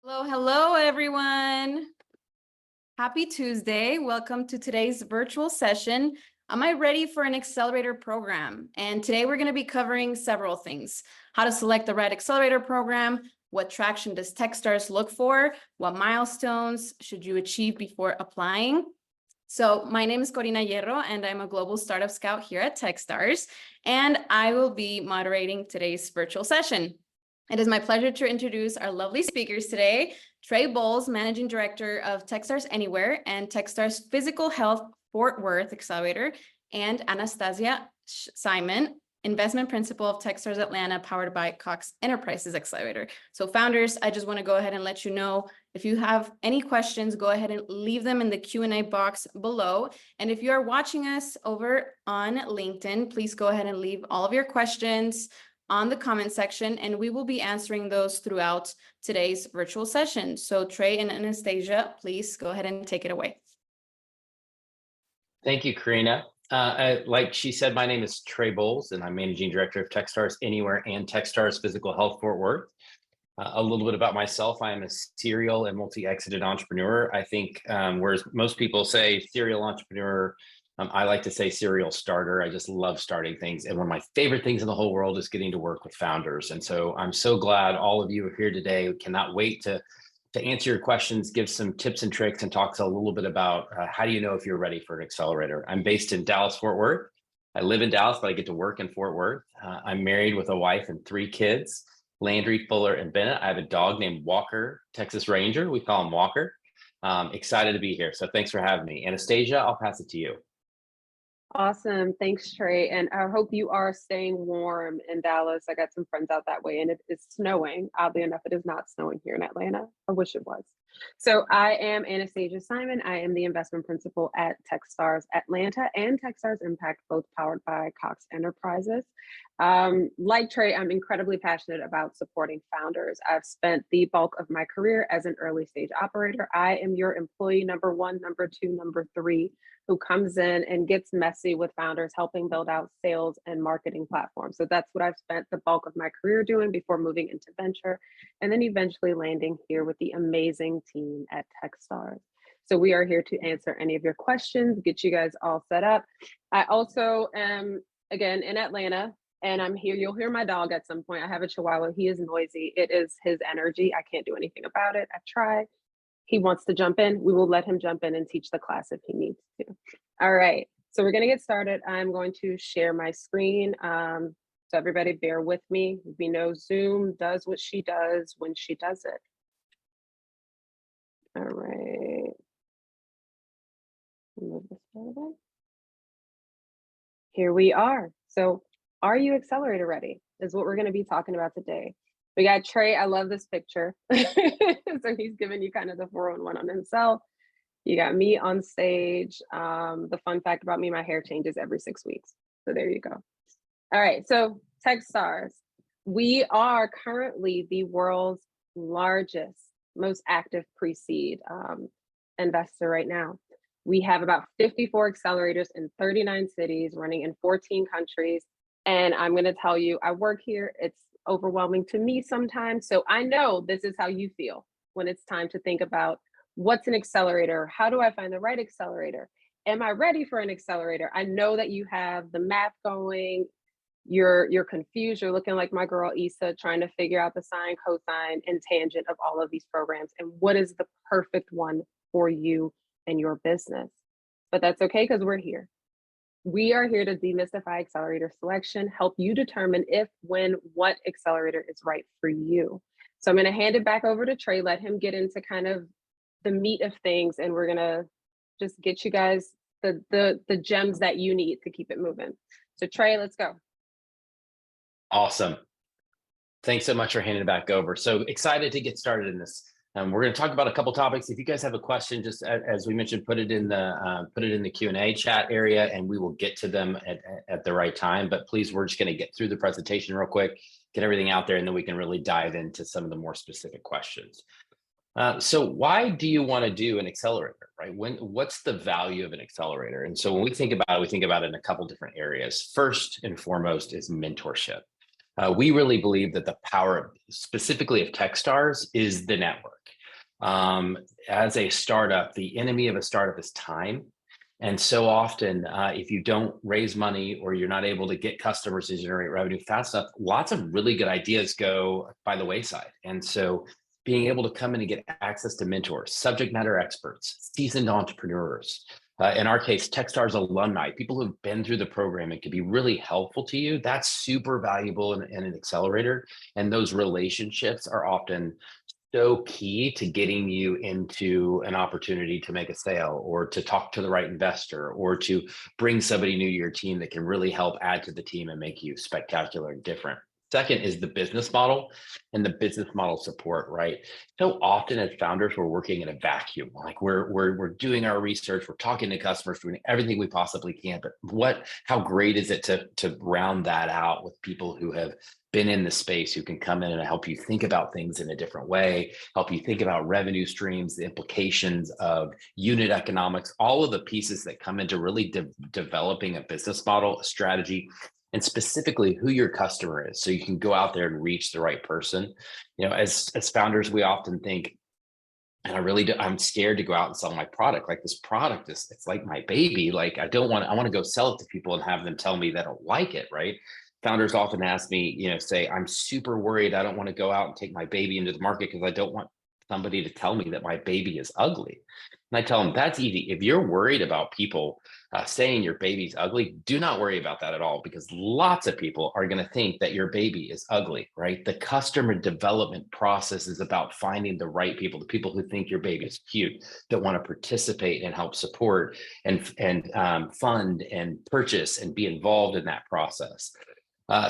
Hello, everyone. Happy Tuesday. Welcome to today's virtual session. Am I ready for an accelerator program? And today we're going to be covering several things: how to select the right accelerator program, what traction does Techstars look for, what milestones should you achieve before applying. So my name is Corina Hierro, and I'm a global startup scout here at Techstars, and I will be moderating today's virtual session. It is my pleasure to introduce our lovely speakers today: Trey Bowles, Managing Director of Techstars Anywhere and Techstars Physical Health Fort Worth Accelerator, and Anastasia Simon, Investment Principal of Techstars Atlanta, powered by Cox Enterprises Accelerator. So founders, I just want to go ahead and let you know, if you have any questions, go ahead and leave them in the Q&A box below. And if you are watching us over on LinkedIn, please go ahead and leave all of your questions on the comment section, and we will be answering those throughout today's virtual session. So Trey and Anastasia, please go ahead and take it away. Thank you, Karina. Like she said, my name is Trey Bowles, and I'm Managing Director of Techstars Anywhere and Techstars Physical Health Fort Worth. A little bit about myself: I am a serial and multi-exited entrepreneur. I think whereas most people say serial entrepreneur, I like to say serial starter. I just love starting things. And one of my favorite things in the whole world is getting to work with founders. And so I'm so glad all of you are here today. We cannot wait to answer your questions, give some tips and tricks, and talk a little bit about how do you know if you're ready for an accelerator. I'm based in Dallas, Fort Worth. I live in Dallas, but I get to work in Fort Worth. I'm married with a wife and 3 kids, Landry, Fuller, and Bennett. I have a dog named Walker, Texas Ranger. We call him Walker. Excited to be here. So thanks for having me. Anastasia, I'll pass it to you. Awesome. Thanks, Trey. And I hope you are staying warm in Dallas. I got some friends out that way, and it is snowing. Oddly enough, it is not snowing here in Atlanta. I wish it was. So I am Anastasia Simon. I am the investment principal at Techstars Atlanta and Techstars Impact, both powered by Cox Enterprises. Like Trey, I'm incredibly passionate about supporting founders. I've spent the bulk of my career as an early stage operator. I am your employee number 1, number 2, number 3, who comes in and gets messy with founders, helping build out sales and marketing platforms. So that's what I've spent the bulk of my career doing before moving into venture, and then eventually landing here with the amazing team at Techstars. So we are here to answer any of your questions, get you guys all set up. I also am, again, in Atlanta, and I'm here. You'll hear my dog at some point. I have a Chihuahua. He is noisy. It is his energy. I can't do anything about it. I try. He wants to jump in. We will let him jump in and teach the class if he needs to. All right, so we're gonna get started. I'm going to share my screen. So everybody bear with me. We know Zoom does what she does when she does it. All right. Move this forward. Here we are. So are you accelerator ready is what we're gonna be talking about today. We got Trey. I love this picture. So he's giving you kind of the 411 on himself. You got me on stage. The fun fact about me, my hair changes every 6 weeks. So there you go. All right, so Techstars. We are currently the world's largest, most active pre-seed investor right now. We have about 54 accelerators in 39 cities, running in 14 countries. And I'm gonna tell you, I work here. It's overwhelming to me sometimes. So I know this is how you feel when it's time to think about what's an accelerator? How do I find the right accelerator? Am I ready for an accelerator? I know that you have the math going, you're confused, you're looking like my girl Issa, trying to figure out the sine, cosine, and tangent of all of these programs and what is the perfect one for you and your business. But that's okay, because we're here. We are here to demystify accelerator selection, help you determine if, when, what accelerator is right for you. So I'm going to hand it back over to Trey, let him get into kind of the meat of things, and we're going to just get you guys the gems that you need to keep it moving. So Trey, let's go. Awesome. Thanks so much for handing it back over. So excited to get started in this. We're going to talk about a couple topics. If you guys have a question, just as we mentioned, put it in the Q&A chat area, and we will get to them at the right time. But please, we're just going to get through the presentation real quick, get everything out there, and then we can really dive into some of the more specific questions. So why do you want to do an accelerator, right? What's the value of an accelerator? And so when we think about it in a couple different areas. First and foremost is mentorship. We really believe that the power specifically of Techstars is the network. As a startup, the enemy of a startup is time. And so often, if you don't raise money or you're not able to get customers to generate revenue fast enough, lots of really good ideas go by the wayside. And so being able to come in and get access to mentors, subject matter experts, seasoned entrepreneurs, in our case, Techstars alumni, people who've been through the program and can be really helpful to you, that's super valuable in an accelerator. And those relationships are often so key to getting you into an opportunity to make a sale or to talk to the right investor or to bring somebody new to your team that can really help add to the team and make you spectacular and different. Second is the business model and the business model support, right? So often as founders, we're working in a vacuum. Like we're doing our research, we're talking to customers, doing everything we possibly can. But how great is it to round that out with people who have been in the space, who can come in and help you think about things in a different way, help you think about revenue streams, the implications of unit economics, all of the pieces that come into really developing a business model, a strategy, and specifically who your customer is, so you can go out there and reach the right person. You know, as founders, we often think, and I'm scared to go out and sell my product. Like this product it's like my baby. Like I want to go sell it to people and have them tell me they don't like it, right? Founders often ask me, say, I'm super worried. I don't want to go out and take my baby into the market because I don't want somebody to tell me that my baby is ugly. And I tell them that's easy. If you're worried about people saying your baby's ugly, do not worry about that at all, because lots of people are going to think that your baby is ugly, right? The customer development process is about finding the right people, the people who think your baby is cute, that want to participate and help support and fund and purchase and be involved in that process.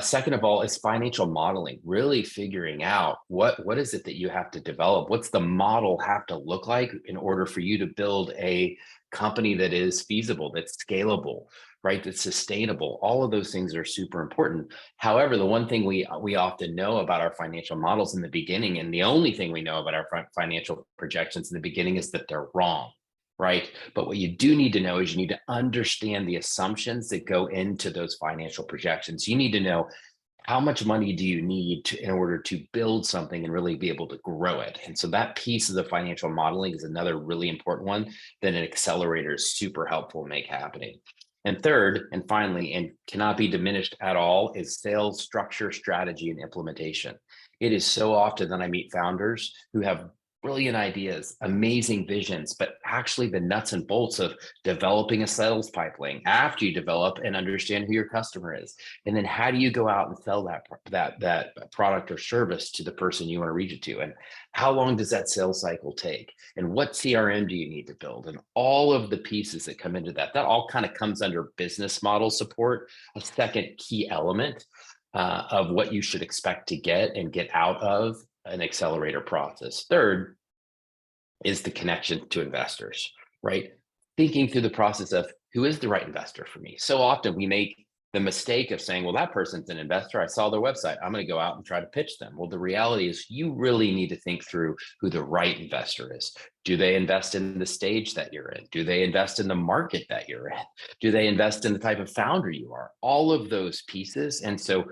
Second of all is financial modeling, really figuring out what is it that you have to develop? What's the model have to look like in order for you to build a company that is feasible, that's scalable, right? That's sustainable. All of those things are super important. However, the one thing we often know about our financial models in the beginning, and the only thing we know about our financial projections in the beginning, is that they're wrong. Right. But what you do need to know is you need to understand the assumptions that go into those financial projections. You need to know how much money do you need in order to build something and really be able to grow it. And so that piece of the financial modeling is another really important one that an accelerator is super helpful to make happening. And third, and finally, and cannot be diminished at all, is sales structure, strategy, and implementation. It is so often that I meet founders who have brilliant ideas, amazing visions, but actually the nuts and bolts of developing a sales pipeline after you develop and understand who your customer is. And then how do you go out and sell that product or service to the person you want to reach it to? And how long does that sales cycle take? And what CRM do you need to build? And all of the pieces that come into that all kind of comes under business model support, a second key element of what you should expect to get and get out of an accelerator process. Third is the connection to investors, right? Thinking through the process of who is the right investor for me. So often we make the mistake of saying, well, that person's an investor. I saw their website. I'm going to go out and try to pitch them. Well, the reality is you really need to think through who the right investor is. Do they invest in the stage that you're in? Do they invest in the market that you're in? Do they invest in the type of founder you are? All of those pieces. And so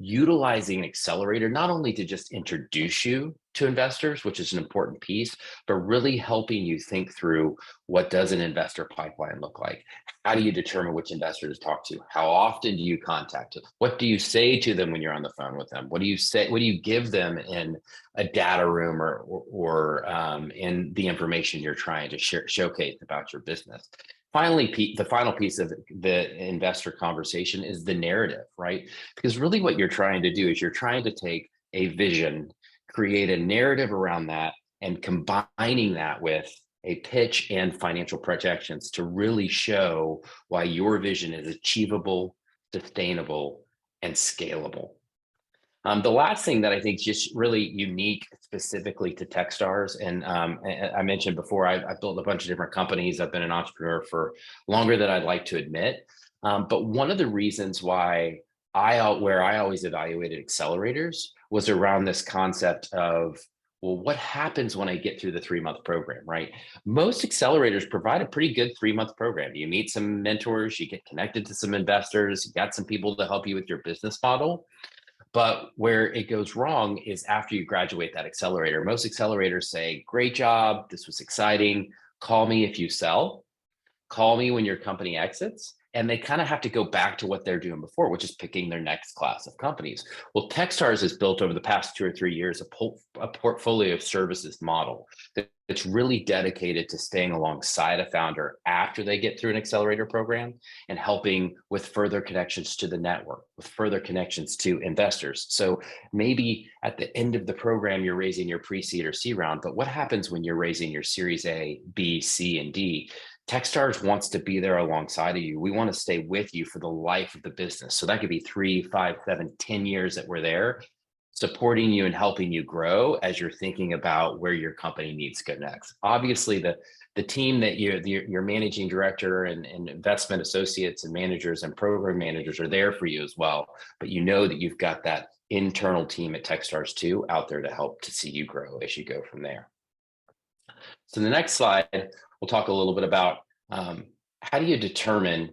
utilizing an accelerator, not only to just introduce you to investors, which is an important piece, but really helping you think through, what does an investor pipeline look like? How do you determine which investor to talk to? How often do you contact them? What do you say to them when you're on the phone with them? What do you say? What do you give them in a data room or in the information you're trying to showcase about your business? Finally, the final piece of the investor conversation is the narrative, right? Because really what you're trying to do is you're trying to take a vision, create a narrative around that, and combining that with a pitch and financial projections to really show why your vision is achievable, sustainable, and scalable. The last thing that I think is just really unique specifically to Techstars, and I mentioned before, I've built a bunch of different companies. I've been an entrepreneur for longer than I'd like to admit. But one of the reasons why I always evaluated accelerators was around this concept of, well, what happens when I get through the 3-month program, right? Most accelerators provide a pretty good 3-month program. You meet some mentors, you get connected to some investors, you got some people to help you with your business model. But where it goes wrong is after you graduate that accelerator. Most accelerators say, great job, this was exciting, call me if you sell, call me when your company exits. And they kind of have to go back to what they're doing before, which is picking their next class of companies. Well, Techstars has built over the past 2 or 3 years a portfolio of services model that's really dedicated to staying alongside a founder after they get through an accelerator program and helping with further connections to the network, with further connections to investors. So maybe at the end of the program, you're raising your pre-seed or C round, but what happens when you're raising your Series A, B, C, and D? Techstars wants to be there alongside of you. We want to stay with you for the life of the business. So that could be 3, 5, 7, 10 years that we're there, supporting you and helping you grow as you're thinking about where your company needs to go next. Obviously, the team that your managing director and investment associates and managers and program managers are there for you as well. But you know that you've got that internal team at Techstars too out there to help to see you grow as you go from there. So the next slide, we'll talk a little bit about how do you determine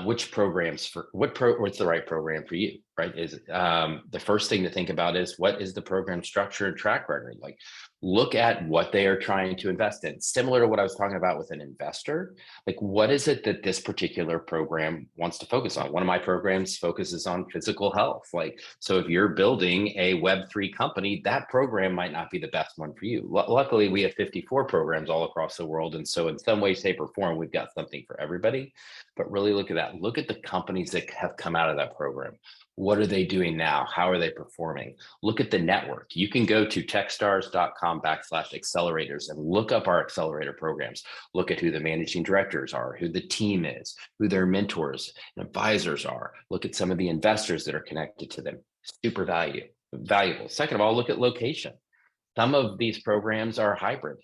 which programs for what's the right program for you, right? Is the first thing to think about is what is the program structure and track record? Like, look at what they are trying to invest in. Similar to what I was talking about with an investor, like what is it that this particular program wants to focus on? One of my programs focuses on physical health. Like, so if you're building a Web3 company, that program might not be the best one for you. Luckily, we have 54 programs all across the world. And so in some way, shape, or form, we've got something for everybody. But really look at that. Look at the companies that have come out of that program. What are they doing now? How are they performing? Look at the network. You can go to techstars.com/accelerators and look up our accelerator programs. Look at who the managing directors are, who the team is, who their mentors and advisors are. Look at some of the investors that are connected to them. Super valuable. Second of all, look at location. Some of these programs are hybrid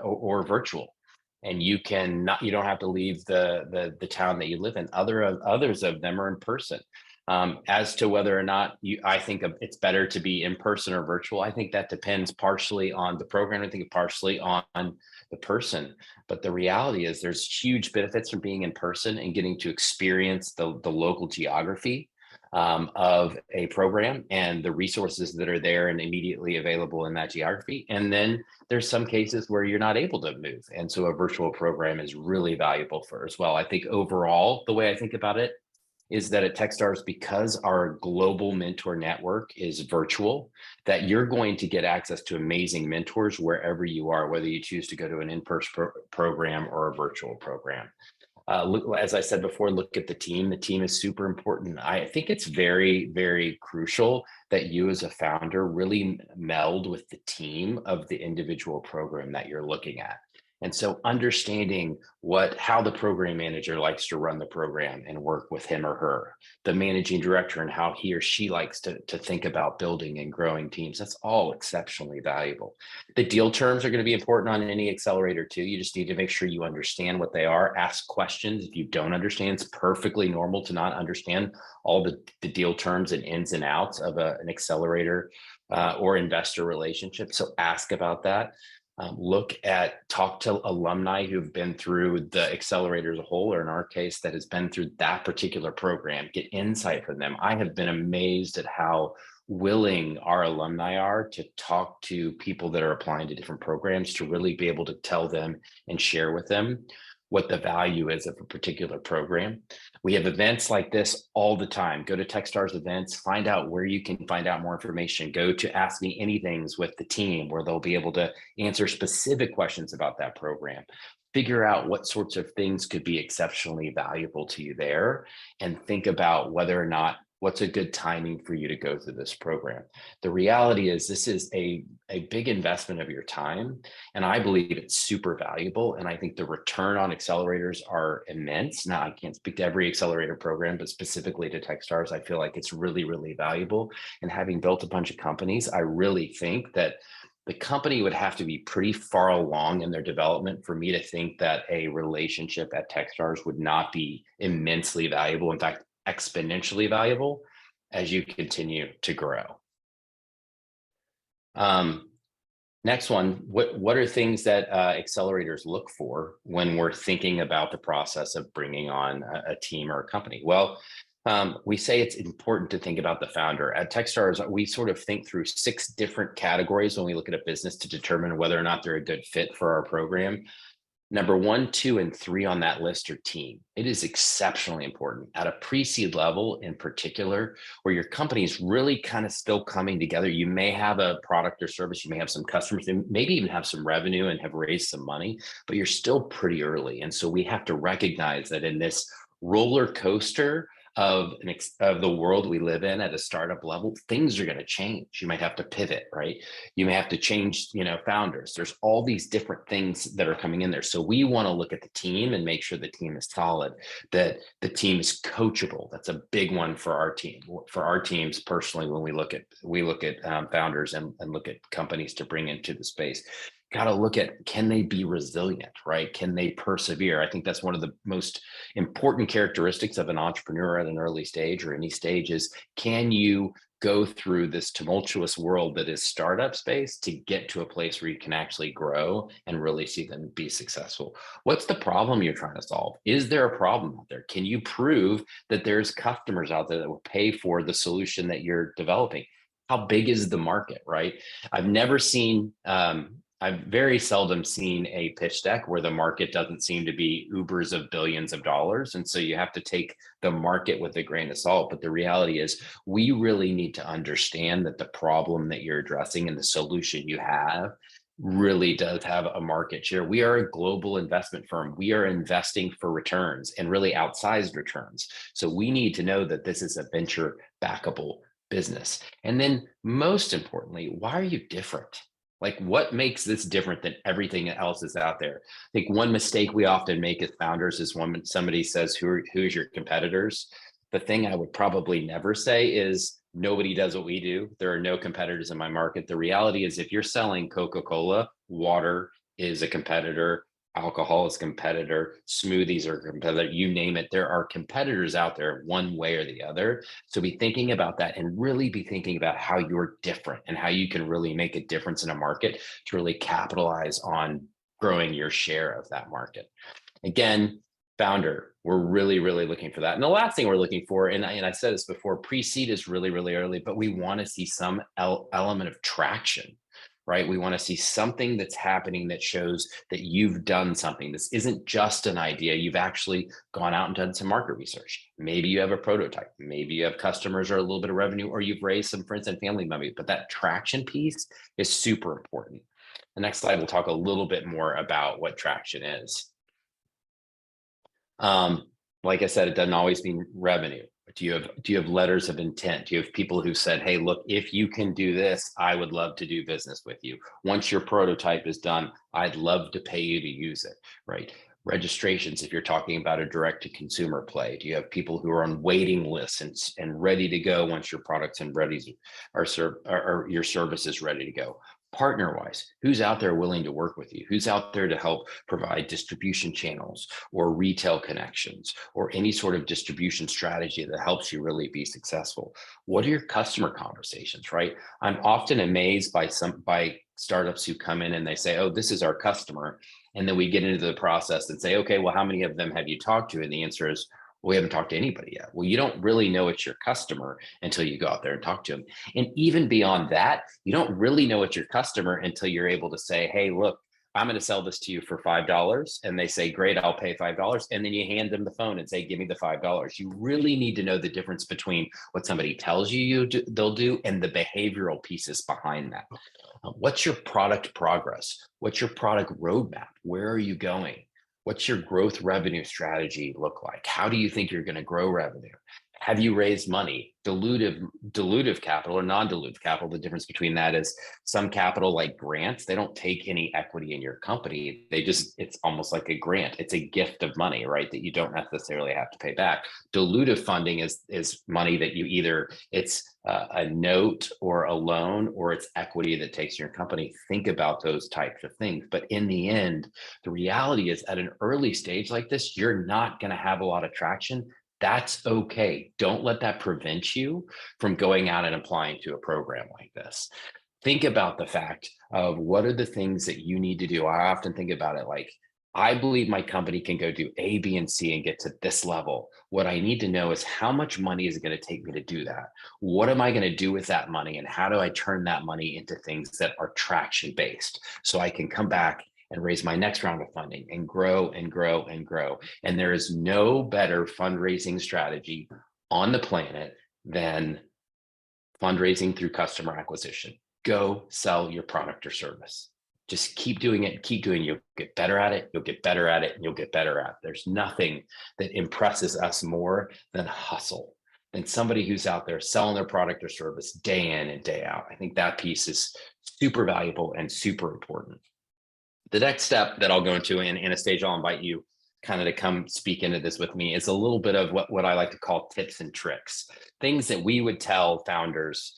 or virtual. And you don't have to leave the town that you live in. Others of them are in person. As to whether or not I think it's better to be in person or virtual, I think that depends partially on the program. I think partially on the person. But the reality is there's huge benefits from being in person and getting to experience the local geography of a program and the resources that are there and immediately available in that geography. And then there's some cases where you're not able to move. And so a virtual program is really valuable for as well. I think overall, the way I think about it is that at Techstars, because our global mentor network is virtual, that you're going to get access to amazing mentors wherever you are, whether you choose to go to an in-person program or a virtual program. As I said before, look at the team. The team is super important. I think it's very, very crucial that you as a founder really meld with the team of the individual program that you're looking at. And so understanding how the program manager likes to run the program and work with him or her, the managing director and how he or she likes to think about building and growing teams, that's all exceptionally valuable. The deal terms are going to be important on any accelerator too. You just need to make sure you understand what they are. Ask questions. If you don't understand, it's perfectly normal to not understand all the deal terms and ins and outs of an accelerator or investor relationship. So ask about that. Talk to alumni who've been through the accelerator as a whole, or in our case, that has been through that particular program. Get insight from them. I have been amazed at how willing our alumni are to talk to people that are applying to different programs, to really be able to tell them and share with them what the value is of a particular program. We have events like this all the time. Go to Techstars events, find out where you can find out more information. Go to Ask Me Anythings with the team, where they'll be able to answer specific questions about that program. Figure out what sorts of things could be exceptionally valuable to you there, and think about whether or not what's a good timing for you to go through this program. The reality is this is a big investment of your time, and I believe it's super valuable. And I think the return on accelerators are immense. Now, I can't speak to every accelerator program, but specifically to Techstars, I feel like it's really, really valuable. And having built a bunch of companies, I really think that the company would have to be pretty far along in their development for me to think that a relationship at Techstars would not be immensely valuable. In fact, exponentially valuable as you continue to grow. Next one, what are things that accelerators look for when we're thinking about the process of bringing on a team or a company? Well, We say it's important to think about the founder. At Techstars, we sort of think through 6 different categories when we look at a business to determine whether or not they're a good fit for our program. Number 1, 2, and 3 on that list are team. It is exceptionally important at a pre-seed level in particular, where your company is really kind of still coming together. You may have a product or service, you may have some customers, and maybe even have some revenue and have raised some money, but you're still pretty early. And so we have to recognize that in this roller coaster of the world we live in at a startup level, things are going to change. You might have to pivot, right? You may have to change, founders. There's all these different things that are coming in there. So we want to look at the team and make sure the team is solid, that the team is coachable. That's a big one for our team. For our teams personally, when we look at founders and look at companies to bring into the space. Got to look at, can they be resilient, right? Can they persevere? I think that's one of the most important characteristics of an entrepreneur at an early stage or any stage is, can you go through this tumultuous world that is startup space to get to a place where you can actually grow and really see them be successful? What's the problem you're trying to solve? Is there a problem out there? Can you prove that there's customers out there that will pay for the solution that you're developing? How big is the market, right? I've very seldom seen a pitch deck where the market doesn't seem to be Ubers of billions of dollars. And so you have to take the market with a grain of salt. But the reality is, we really need to understand that the problem that you're addressing and the solution you have really does have a market share. We are a global investment firm. We are investing for returns, and really outsized returns. So we need to know that this is a venture backable business. And then most importantly, why are you different? Like, what makes this different than everything else is out there? I think one mistake we often make as founders is when somebody says, who's your competitors? The thing I would probably never say is, nobody does what we do. There are no competitors in my market. The reality is, if you're selling Coca-Cola, water is a competitor, alcohol is a competitor, smoothies are a competitor, you name it. There are competitors out there one way or the other. So be thinking about that and really be thinking about how you're different and how you can really make a difference in a market to really capitalize on growing your share of that market. Again, founder, we're really, really looking for that. And the last thing we're looking for, and I said this before, pre-seed is really, really early, but we want to see some element of traction. Right? We want to see something that's happening that shows that you've done something. This isn't just an idea. You've actually gone out and done some market research. Maybe you have a prototype. Maybe you have customers or a little bit of revenue, or you've raised some friends and family money. But that traction piece is super important. The next slide, we'll talk a little bit more about what traction is. Like I said, it doesn't always mean revenue. Do you have letters of intent? Do you have people who said, hey, look, if you can do this, I would love to do business with you. Once your prototype is done, I'd love to pay you to use it, right? Registrations, if you're talking about a direct to consumer play. Do you have people who are on waiting lists and ready to go once your products and or your service is ready to go? Partner wise, who's out there willing to work with you? Who's out there to help provide distribution channels or retail connections or any sort of distribution strategy that helps you really be successful? What are your customer conversations, right? I'm often amazed by startups who come in and they say, oh, this is our customer. And then we get into the process and say, okay, well, how many of them have you talked to? And the answer is, well, we haven't talked to anybody yet. Well, you don't really know it's your customer until you go out there and talk to them. And even beyond that, you don't really know it's your customer until you're able to say, hey, look, I'm going to sell this to you for $5. And they say, great, I'll pay $5. And then you hand them the phone and say, give me the $5. You really need to know the difference between what somebody tells you they'll do and the behavioral pieces behind that. What's your product progress? What's your product roadmap? Where are you going? What's your growth revenue strategy look like? How do you think you're going to grow revenue? Have you raised money? Dilutive capital or non-dilutive capital. The difference between that is some capital, like grants, they don't take any equity in your company. It's almost like a grant. It's a gift of money, right? That you don't necessarily have to pay back. Dilutive funding is money that you either, it's a note or a loan, or it's equity that takes your company. Think about those types of things. But in the end, the reality is, at an early stage like this, you're not going to have a lot of traction. That's okay. Don't let that prevent you from going out and applying to a program like this. Think about the fact of, what are the things that you need to do? I often think about it like, I believe my company can go do A, B, and C and get to this level. What I need to know is how much money is it going to take me to do that? What am I going to do with that money? And how do I turn that money into things that are traction based so I can come back and raise my next round of funding and grow and grow and grow? And there is no better fundraising strategy on the planet than fundraising through customer acquisition. Go sell your product or service. Just keep doing it, keep doing it. You'll get better at it, you'll get better at it, and you'll get better at it. There's nothing that impresses us more than hustle, than somebody who's out there selling their product or service day in and day out. I think that piece is super valuable and super important. The next step that I'll go into, and Anastasia, I'll invite you kind of to come speak into this with me, is a little bit of what I like to call tips and tricks, things that we would tell founders.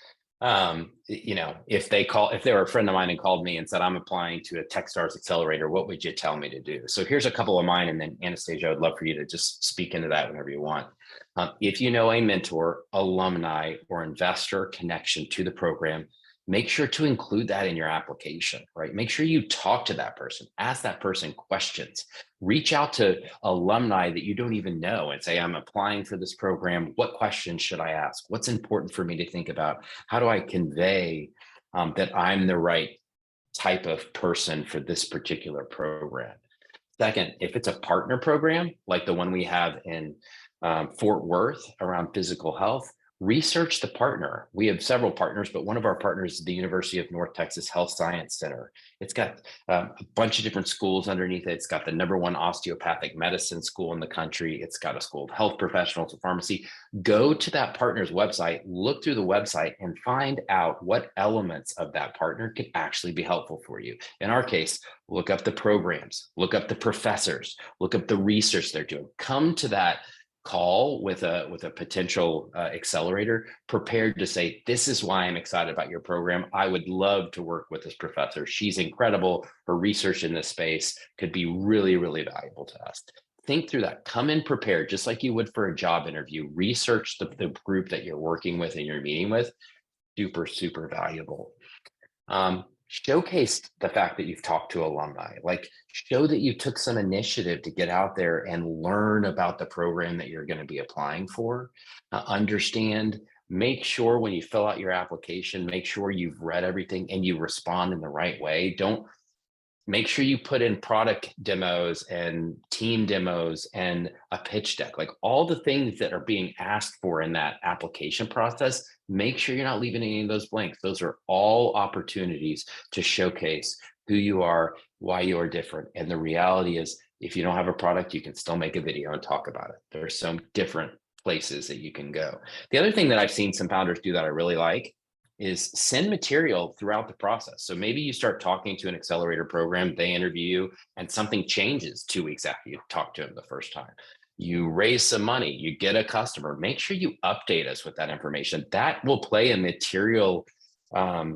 If they were a friend of mine and called me and said, I'm applying to a Techstars Accelerator, what would you tell me to do? So here's a couple of mine. And then Anastasia, I would love for you to just speak into that whenever you want. If you know a mentor, alumni, or investor connection to the program, make sure to include that in your application, right? Make sure you talk to that person, ask that person questions, reach out to alumni that you don't even know and say, I'm applying for this program. What questions should I ask? What's important for me to think about? How do I convey that I'm the right type of person for this particular program? Second, if it's a partner program, like the one we have in Fort Worth around physical health, research the partner. We have several partners, but one of our partners is the University of North Texas Health Science Center. It's got a bunch of different schools underneath it. It's got the #1 osteopathic medicine school in the country. It's got a school of health professionals and pharmacy. Go to that partner's website, look through the website, and find out what elements of that partner could actually be helpful for you. In our case, look up the programs, look up the professors, look up the research they're doing. Come to that call with a potential accelerator prepared to say, this is why I'm excited about your program. I would love to work with this professor. She's incredible. Her research in this space could be really, really valuable to us. Think through that. Come in prepared, just like you would for a job interview. Research the group that you're working with and you're meeting with. Super, super valuable. Showcase the fact that you've talked to alumni, like show that you took some initiative to get out there and learn about the program that you're going to be applying for. Understand, make sure when you fill out your application, make sure you've read everything and you respond in the right way. Don't make sure you put in product demos and team demos and a pitch deck, like all the things that are being asked for in that application process. Make sure you're not leaving any of those blanks. Those are all opportunities to showcase who you are, why you are different. And the reality is, if you don't have a product, you can still make a video and talk about it. There are some different places that you can go. The other thing that I've seen some founders do that I really like is send material throughout the process. So maybe you start talking to an accelerator program, they interview you, and something changes 2 weeks after you talk to them the first time. You raise some money, you get a customer, make sure you update us with that information. That will play a material, provide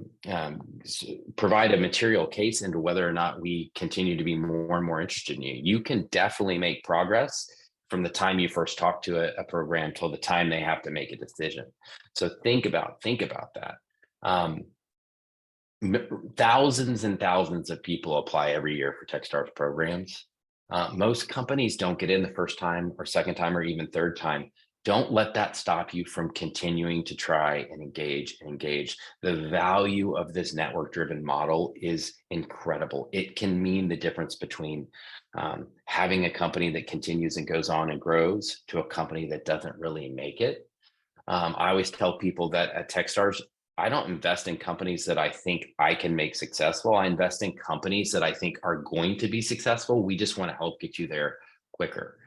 a material case into whether or not we continue to be more and more interested in you. You can definitely make progress from the time you first talk to a program till the time they have to make a decision. So think about that. Thousands and thousands of people apply every year for Techstars programs. Most companies don't get in the first time or second time or even third time. Don't let that stop you from continuing to try and engage. The value of this network-driven model is incredible. It can mean the difference between having a company that continues and goes on and grows to a company that doesn't really make it. I always tell people that at Techstars, I don't invest in companies that I think I can make successful. I invest in companies that I think are going to be successful. We just want to help get you there quicker.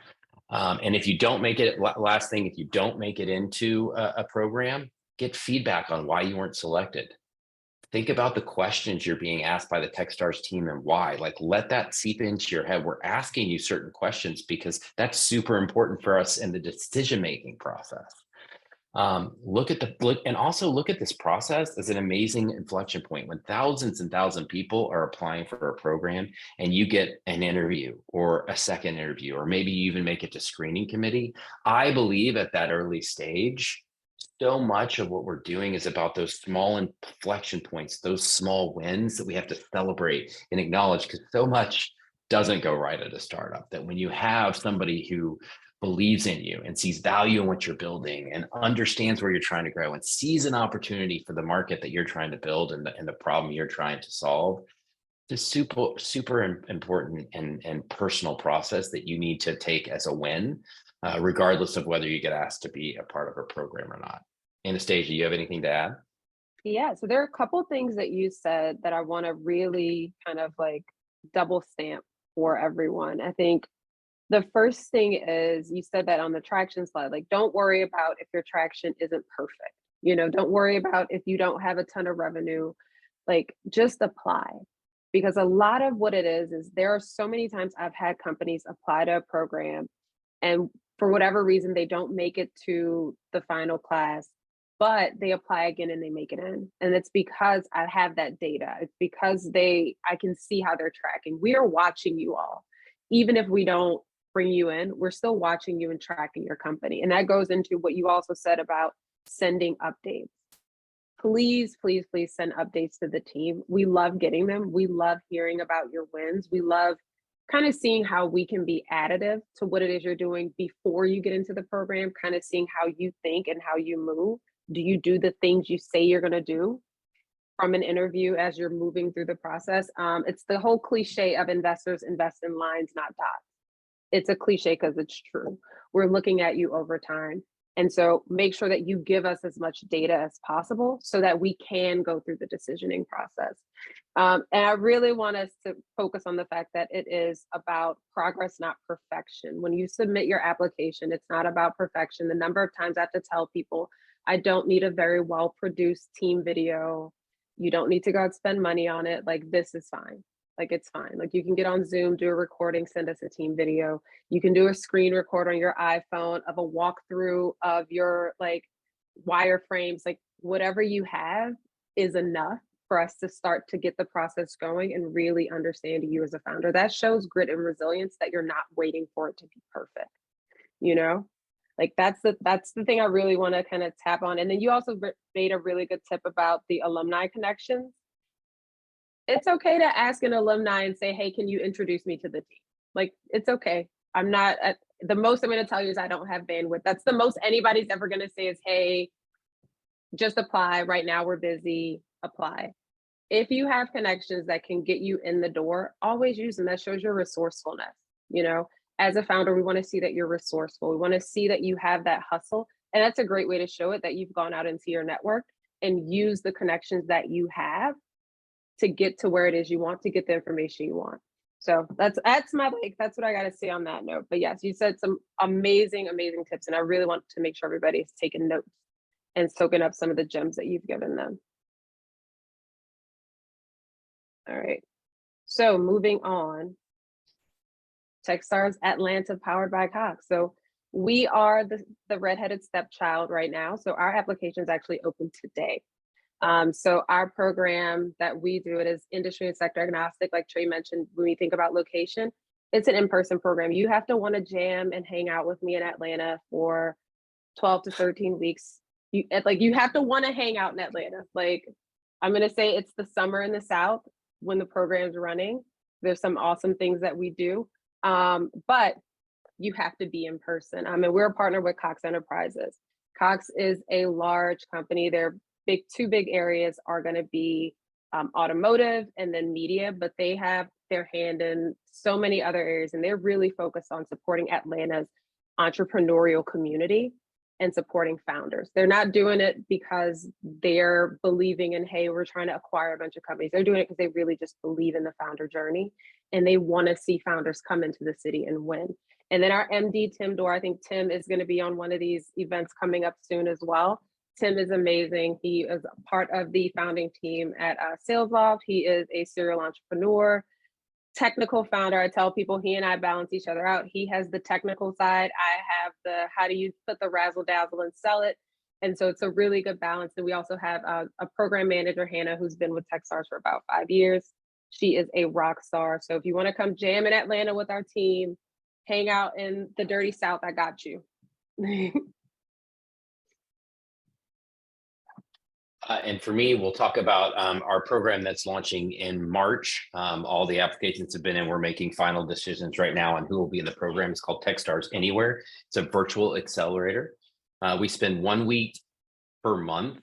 And if you don't make it, last thing, if you don't make it into a program, get feedback on why you weren't selected. Think about the questions you're being asked by the Techstars team and why. Like, let that seep into your head. We're asking you certain questions because that's super important for us in the decision-making process. Look at this process as an amazing inflection point. When thousands and thousands of people are applying for a program and you get an interview or a second interview, or maybe you even make it to screening committee, I believe at that early stage, so much of what we're doing is about those small inflection points, those small wins that we have to celebrate and acknowledge, because so much doesn't go right at a startup. That when you have somebody who believes in you and sees value in what you're building and understands where you're trying to grow and sees an opportunity for the market that you're trying to build and the problem you're trying to solve, it's a super important and personal process that you need to take as a win, regardless of whether you get asked to be a part of a program or not. Anastasia, you have anything to add? Yeah, so there are a couple things that you said that I want to really kind of like double stamp for everyone. I think the first thing is you said that on the traction slide, like don't worry about if your traction isn't perfect. Don't worry about if you don't have a ton of revenue, like just apply. Because a lot of what it is there are so many times I've had companies apply to a program and for whatever reason, they don't make it to the final class, but they apply again and they make it in. And it's because I have that data. It's because I can see how they're tracking. We are watching you all. Even if we don't bring you in, we're still watching you and tracking your company. And that goes into what you also said about sending updates. Please, please, please send updates to the team. We love getting them. We love hearing about your wins. We love kind of seeing how we can be additive to what it is you're doing before you get into the program, kind of seeing how you think and how you move. Do you do the things you say you're going to do from an interview as you're moving through the process? It's the whole cliche of investors invest in lines, not dots. It's a cliche because it's true. We're looking at you over time. And so make sure that you give us as much data as possible so that we can go through the decisioning process. And I really want us to focus on the fact that it is about progress, not perfection. When you submit your application, it's not about perfection. The number of times I have to tell people, I don't need a very well-produced team video. You don't need to go out and spend money on it. Like, this is fine. Like, it's fine. Like, you can get on Zoom, do a recording, send us a team video. You can do a screen record on your iPhone of a walkthrough of your like wireframes, like whatever you have is enough for us to start to get the process going and really understand you as a founder. That shows grit and resilience that you're not waiting for it to be perfect. Like that's the thing I really want to kind of tap on. And then you also made a really good tip about the alumni connections. It's okay to ask an alumni and say, hey, can you introduce me to the team? Like, it's okay. I'm not, the most I'm going to tell you is I don't have bandwidth. That's the most anybody's ever going to say is, hey, just apply. Right now we're busy, apply. If you have connections that can get you in the door, always use them. That shows your resourcefulness. As a founder, we want to see that you're resourceful. We want to see that you have that hustle. And that's a great way to show it, that you've gone out into your network and use the connections that you have to get to where it is you want, to get the information you want. So that's what I got to say on that note. But yes, you said some amazing tips, and I really want to make sure everybody's taking notes and soaking up some of the gems that you've given them. All right, so moving on, Techstars Atlanta, powered by Cox. So we are the redheaded stepchild right now. So our application is actually open today. So our program that we do, it is industry and sector agnostic. Like Trey mentioned, when we think about location, it's an in-person program. You have to want to jam and hang out with me in Atlanta for 12 to 13 weeks. You have to want to hang out in Atlanta. Like, I'm going to say it's the summer in the South when the program's running. There's some awesome things that we do. But you have to be in person. We're a partner with Cox Enterprises. Cox is a large company. Their two big areas are going to be automotive and then media, but they have their hand in so many other areas, and they're really focused on supporting Atlanta's entrepreneurial community and supporting founders. They're not doing it because they're believing in, hey, we're trying to acquire a bunch of companies. They're doing it because they really just believe in the founder journey, and they want to see founders come into the city and win. And then our MD, Tim Dorr, I think Tim is going to be on one of these events coming up soon as well. Tim is amazing. He is part of the founding team at SalesLoft. He is a serial entrepreneur, technical founder. I tell people he and I balance each other out. He has the technical side. I have the how do you put the razzle dazzle and sell it. And so it's a really good balance. And we also have a program manager, Hannah, who's been with Techstars for about 5 years. She is a rock star. So if you want to come jam in Atlanta with our team, hang out in the dirty South, I got you. And for me, we'll talk about our program that's launching in March. All the applications have been in. We're making final decisions right now on who will be in the program. It's called Techstars Anywhere. It's a virtual accelerator. We spend 1 week per month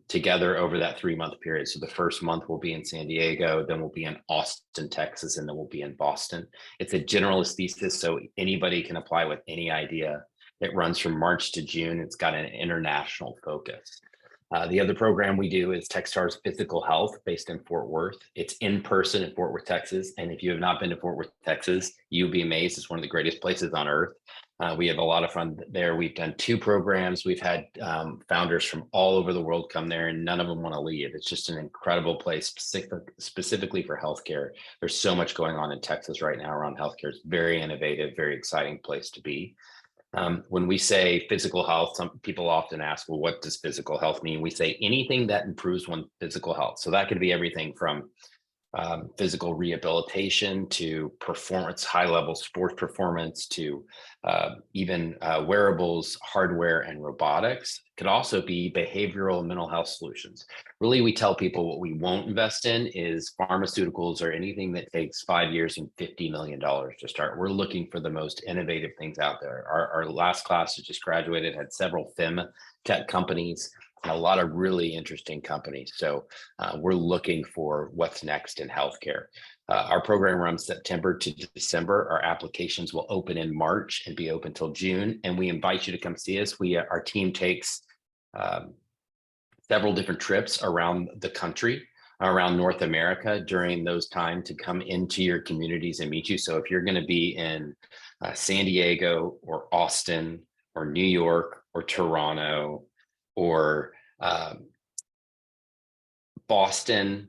together over that 3-month period. So the first month will be in San Diego, then we'll be in Austin, Texas, and then we'll be in Boston. It's a generalist thesis, so anybody can apply with any idea. It runs from March to June. It's got an international focus. The other program we do is Techstars Physical Health based in Fort Worth. It's in person in Fort Worth, Texas. And if you have not been to Fort Worth, Texas, you'll be amazed. It's one of the greatest places on earth. We have a lot of fun there. We've done 2 programs. We've had founders from all over the world come there, and none of them want to leave. It's just an incredible place, specifically for healthcare. There's so much going on in Texas right now around healthcare. It's very innovative, very exciting place to be. When we say physical health, some people often ask, well, what does physical health mean? We say anything that improves one's physical health. So that could be everything from physical rehabilitation to performance, high level sports performance to even wearables, hardware, and robotics. It could also be behavioral and mental health solutions. Really, we tell people what we won't invest in is pharmaceuticals or anything that takes 5 years and $50 million to start. We're looking for the most innovative things out there. Our last class that just graduated had several fem tech companies, and a lot of really interesting companies. So we're looking for what's next in healthcare. Our program runs September to December. Our applications will open in March and be open till June. And we invite you to come see us. Our team takes several different trips around the country, around North America during those times to come into your communities and meet you. So if you're going to be in San Diego or Austin or New York or Toronto or Boston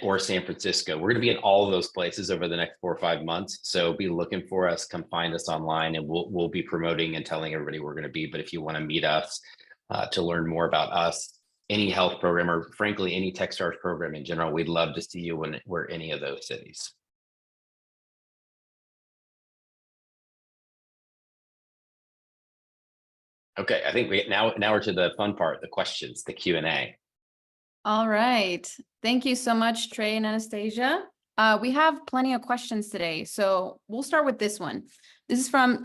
or San Francisco, we're going to be in all of those places over the next 4 or 5 months. So be looking for us, come find us online, and we'll be promoting and telling everybody we're going to be. But if you want to meet us to learn more about us, any health program, or frankly, any Techstars program in general, we'd love to see you when we're any of those cities. Okay, I think now we're to the fun part, the questions, the Q&A. All right. Thank you so much, Trey and Anastasia. We have plenty of questions today, so we'll start with this one. This is from,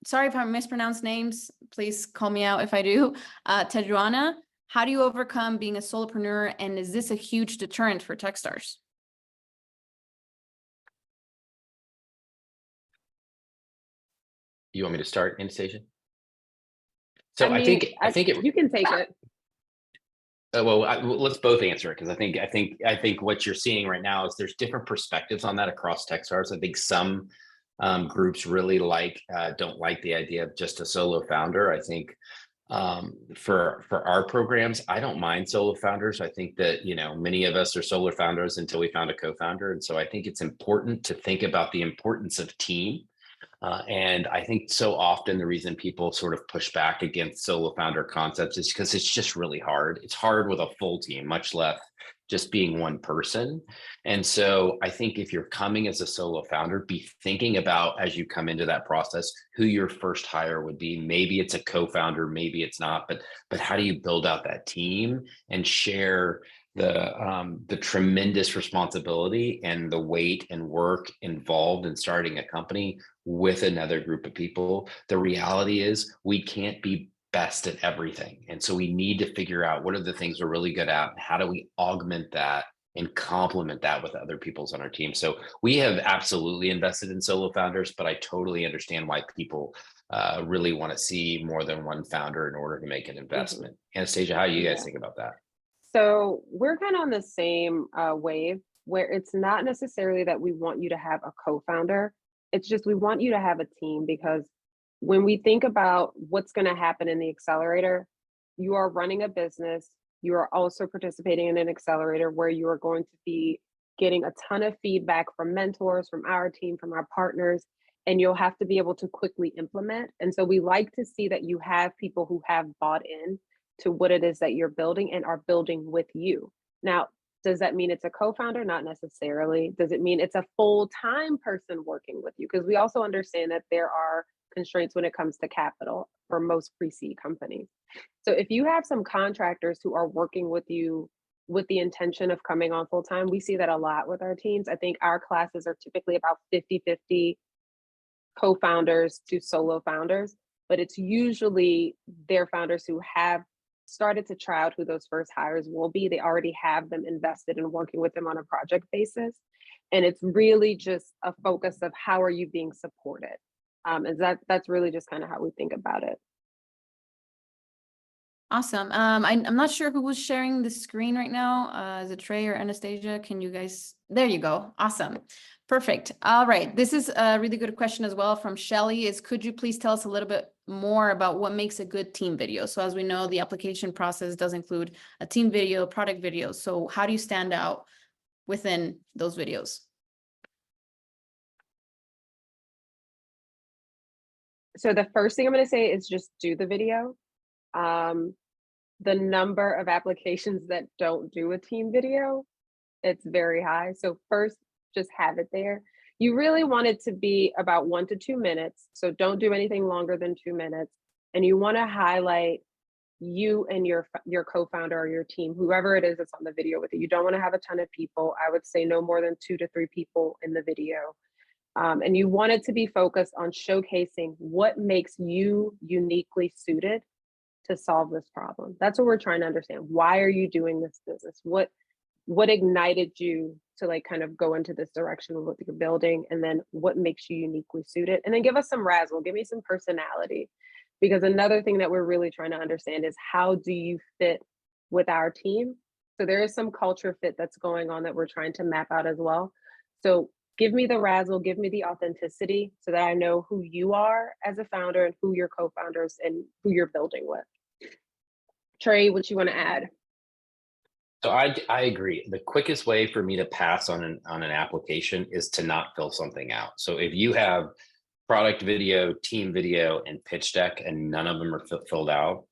sorry if I mispronounce names, please call me out if I do. Tejuana, how do you overcome being a solopreneur, and is this a huge deterrent for Techstars? You want me to start, Anastasia? So I think you can take it. Well, let's both answer it, because I think what you're seeing right now is there's different perspectives on that across Techstars. I think some groups really don't like the idea of just a solo founder. I think for our programs, I don't mind solo founders. I think that many of us are solo founders until we found a co-founder, and so I think it's important to think about the importance of team. And I think so often the reason people sort of push back against solo founder concepts is because it's just really hard. It's hard with a full team, much less just being one person. And so I think if you're coming as a solo founder, be thinking about, as you come into that process, who your first hire would be. Maybe it's a co-founder, maybe it's not, but how do you build out that team and share the tremendous responsibility and the weight and work involved in starting a company with another group of people? The reality is we can't be best at everything. And so we need to figure out what are the things we're really good at, and how do we augment that and complement that with other people's on our team. So we have absolutely invested in solo founders, but I totally understand why people really want to see more than one founder in order to make an investment. Anastasia, how do you guys think about that? So we're kind of on the same wave, where it's not necessarily that we want you to have a co-founder. It's just we want you to have a team, because when we think about what's going to happen in the accelerator, you are running a business. You are also participating in an accelerator where you are going to be getting a ton of feedback from mentors, from our team, from our partners, and you'll have to be able to quickly implement. And so we like to see that you have people who have bought in to what it is that you're building and are building with you. Now, does that mean it's a co-founder? Not necessarily. Does it mean it's a full-time person working with you? Because we also understand that there are constraints when it comes to capital for most pre-seed companies. So if you have some contractors who are working with you with the intention of coming on full time, we see that a lot with our teams. I think our classes are typically about 50-50 co-founders to solo founders, but it's usually their founders who have started to try out who those first hires will be. They already have them invested in working with them on a project basis. And it's really just a focus of how are you being supported? And that's really just kind of how we think about it. Awesome. I'm not sure who was sharing the screen right now. Is it Trey or Anastasia? Can you guys, there you go. Awesome. Perfect. All right. This is a really good question as well from Shelly is, could you please tell us a little bit more about what makes a good team video? So as we know, the application process does include a team video, product video. So how do you stand out within those videos? So the first thing I'm going to say is just do the video. The number of applications that don't do a team video, it's very high. So first, just have it there. You really want it to be about 1 to 2 minutes. So don't do anything longer than 2 minutes. And you want to highlight you and your co-founder or your team, whoever it is that's on the video with you. You don't want to have a ton of people. I would say no more than 2 to 3 people in the video. And you want it to be focused on showcasing what makes you uniquely suited to solve this problem. That's what we're trying to understand. Why are you doing this business? What ignited you to like kind of go into this direction with what you're building? And then what makes you uniquely suited? And then give us some razzle, give me some personality. Because another thing that we're really trying to understand is how do you fit with our team? So there is some culture fit that's going on that we're trying to map out as well. So give me the razzle, give me the authenticity so that I know who you are as a founder and who your co-founders and who you're building with. Trey, what you want to add? So I agree. The quickest way for me to pass on an application is to not fill something out. So if you have product video, team video, and pitch deck, and none of them are filled out,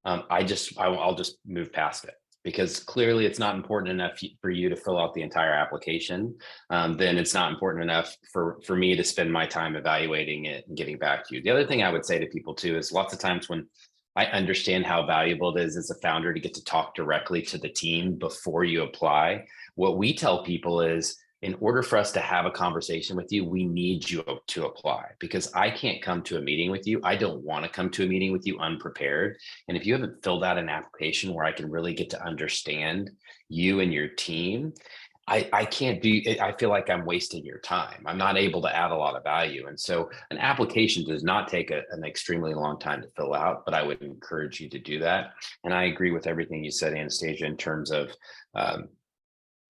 I'll just move past it. Because clearly it's not important enough for you to fill out the entire application, then it's not important enough for me to spend my time evaluating it and getting back to you. The other thing I would say to people too is lots of times when I understand how valuable it is as a founder to get to talk directly to the team before you apply, what we tell people is, in order for us to have a conversation with you, we need you to apply, because I can't come to a meeting with you. I don't want to come to a meeting with you unprepared. And if you haven't filled out an application where I can really get to understand you and your team, I can't do, I feel like I'm wasting your time. I'm not able to add a lot of value. And so an application does not take an extremely long time to fill out, but I would encourage you to do that. And I agree with everything you said, Anastasia, in terms of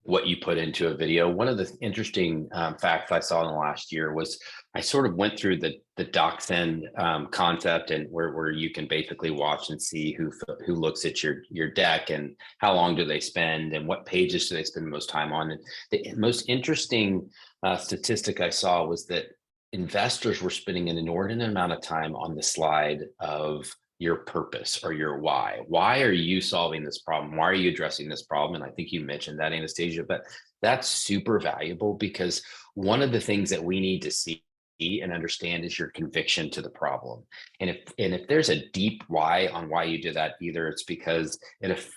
what you put into a video. One of the interesting facts I saw in the last year was I sort of went through the DocSend concept, and where you can basically watch and see who looks at your deck and how long do they spend and what pages do they spend the most time on. And the most interesting statistic I saw was that investors were spending an inordinate amount of time on the slide of your purpose or your why. Why are you solving this problem? Why are you addressing this problem? And I think you mentioned that, Anastasia, but that's super valuable, because one of the things that we need to see and understand is your conviction to the problem. And if there's a deep why on why you did that, either it's because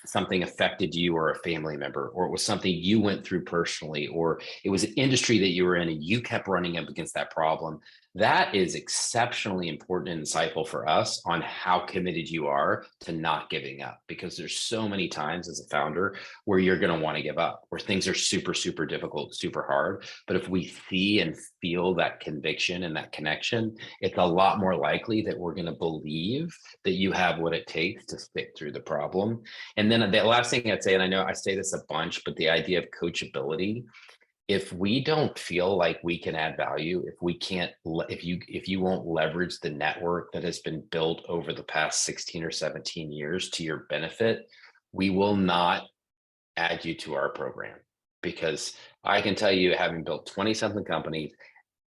something affected you or a family member, or it was something you went through personally, or it was an industry that you were in and you kept running up against that problem, that is exceptionally important and insightful for us on how committed you are to not giving up. Because there's so many times as a founder where you're going to want to give up, where things are super, super difficult, super hard. But if we see and feel that conviction and that connection, it's a lot more likely that we're going to believe that you have what it takes to stick through the problem. And then the last thing I'd say, and I know I say this a bunch, but the idea of coachability. If we don't feel like we can add value, if you won't leverage the network that has been built over the past 16 or 17 years to your benefit, we will not add you to our program. Because I can tell you, having built 20-something companies,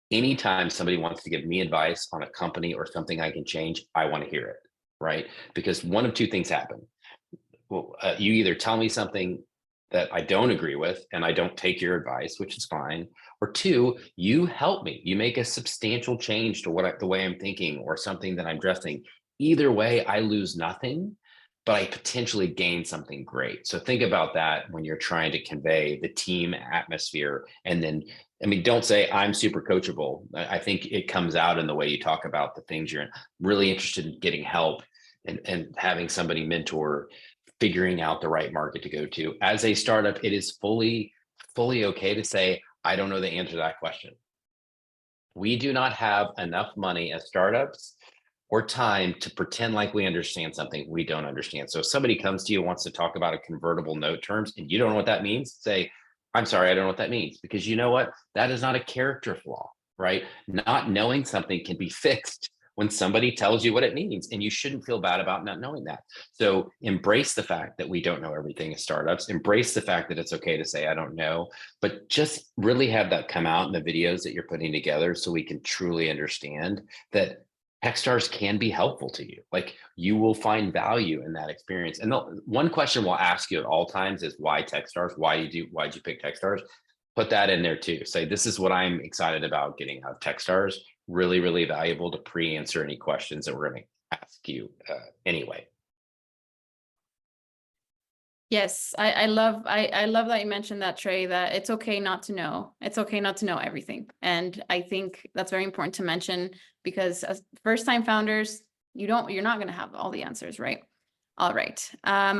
anytime somebody wants to give me advice on a company or something I can change, I want to hear it, right? Because one of two things happen. Well, you either tell me something that I don't agree with and I don't take your advice, which is fine. Or two, you help me. You make a substantial change to the way I'm thinking or something that I'm dressing. Either way, I lose nothing, but I potentially gain something great. So think about that when you're trying to convey the team atmosphere. And then, I mean, don't say I'm super coachable. I think it comes out in the way you talk about the things you're really interested in getting help and having somebody mentor, figuring out the right market to go to. As a startup, it is fully okay to say, I don't know the answer to that question. We do not have enough money as startups or time to pretend like we understand something we don't understand. So if somebody comes to you and wants to talk about a convertible note terms and you don't know what that means, say, I'm sorry, I don't know what that means. Because you know what? That is not a character flaw, right? Not knowing something can be fixed when somebody tells you what it means, and you shouldn't feel bad about not knowing that. So embrace the fact that we don't know everything as startups. Embrace the fact that it's okay to say, I don't know, but just really have that come out in the videos that you're putting together so we can truly understand that Techstars can be helpful to you. Like, you will find value in that experience. And the one question we'll ask you at all times is why Techstars? Why'd you pick Techstars? Put that in there too. Say, this is what I'm excited about getting out of Techstars. Really, really valuable to pre-answer any questions that we're going to ask you anyway. Yes, I love that you mentioned that, Trey, that it's okay not to know. It's okay not to know everything. And I think that's very important to mention, because as first-time founders, you're not going to have all the answers, right? All right.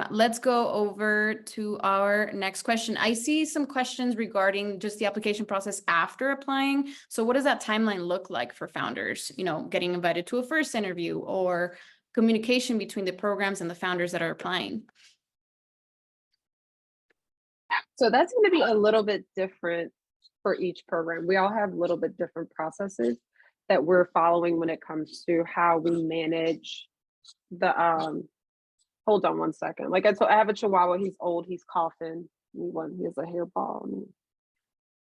Let's go over to our next question. I see some questions regarding just the application process after applying. So what does that timeline look like for founders, getting invited to a first interview or communication between the programs and the founders that are applying? So that's going to be a little bit different for each program. We all have a little bit different processes that we're following when it comes to how we manage the hold on one second. Like I have a Chihuahua, he's old, he's coughing. He has a hairball.